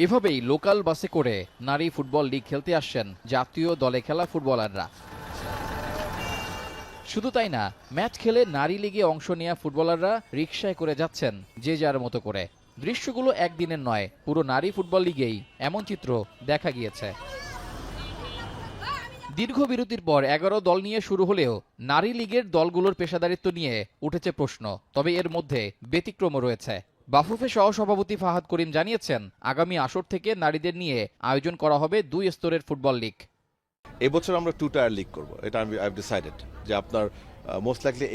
এভাবেই লোকাল বাসে করে নারী ফুটবল লিগ খেলতে আসছেন জাতীয় দলে খেলা ফুটবলাররা। শুধু তাই না, ম্যাচ খেলে নারী লিগে অংশ নেওয়া ফুটবলাররা রিকশায় করে যাচ্ছেন যে যার মতো করে। দৃশ্যগুলো একদিনের নয়, পুরো নারী ফুটবল লিগেই এমন চিত্র দেখা গিয়েছে। দীর্ঘ বিরতির পর 11 দল নিয়ে শুরু হলেও নারী লীগের দলগুলোর পেশাদারিত্ব নিয়ে উঠেছে প্রশ্ন। তবে এর মধ্যে ব্যতিক্রমও রয়েছে। বাফুফে সহসভাপতি ফাহাদ করিম জানিয়েছেন, আগামী আসর থেকে নারীদের নিয়ে আয়োজন করা হবে 2 স্তরের ফুটবল লিগ। এবছর আমরা 2 টায়ার লিগ করব, এটা আমি আই ডিসাইডেড যে আপনার মোস্ট লাইকলি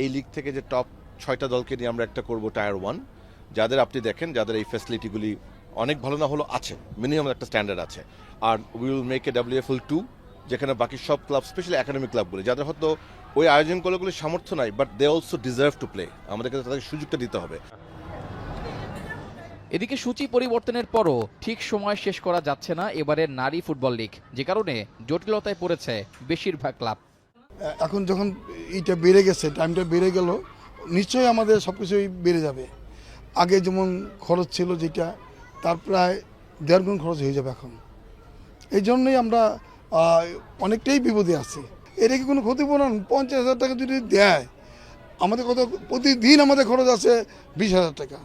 এই লিগ থেকে যে টপ 6টা দলকে নিয়ে আমরা একটা করব টায়ার 1, যাদের আপনি দেখেন যাদের এই ফ্যাসিলিটিগুলি অনেক ভালো না হলো আছে, মিনিমাম একটা স্ট্যান্ডার্ড আছে। আর we will make a WFL 2, যেখানে বাকি সব ক্লাব, স্পেশালি একাডেমিক ক্লাবগুলি যাদের হয়তো ওই আয়োজন করাগুলির সামর্থ্য নাই, but they also deserve to play, আমাদেরকে তাদেরকে সুযোগটা দিতে হবে। এদিকে সূচি পরিবর্তনের পরও ঠিক সময় শেষ করা যাচ্ছে না এবারের নারী ফুটবল লিগ, যে কারণে জটিলতায় পড়েছে বেশিরভাগ ক্লাব। এখন যখন এইটা বেড়ে গেছে, টাইমটা বেড়ে গেল, নিশ্চয়ই আমাদের সব কিছুই বেড়ে যাবে। আগে যেমন খরচ ছিল যেটা, তার প্রায় 1.5 গুণ খরচ হয়ে যাবে এখন। এই জন্যই আমরা অনেকটাই বিপদে আছি। এটা কি কোনো ক্ষতিপূরণ? 50,000 টাকা যদি দেয়, আমাদের কত প্রতিদিন আমাদের খরচ আছে 20,000 টাকা।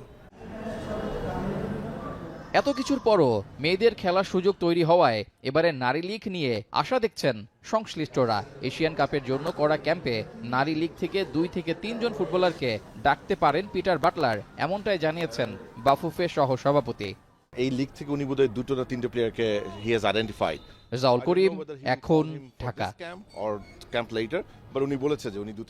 এত কিছুর পরও মেয়েদের খেলার সুযোগ তৈরি হওয়ায় এবারে নারী লীগ নিয়ে আশা দেখছেন সংশ্লিষ্টরা। এশিয়ান কাপের জন্য করা ক্যাম্পে নারী লীগ থেকে 2 থেকে 3 জন ফুটবলারকে ডাকতে পারেন পিটার বাটলার, এমনটাই জানিয়েছেন বাফুফে সহ সভাপতি। এই লিগ থেকে উনি বোধহয় 2টো না 3টে প্লেয়ারকে he has identified. Rezaul Karim, এখন, ঢাকা। ক্যাম্প লেটার, বাট উনি বলেছে যে উনি 2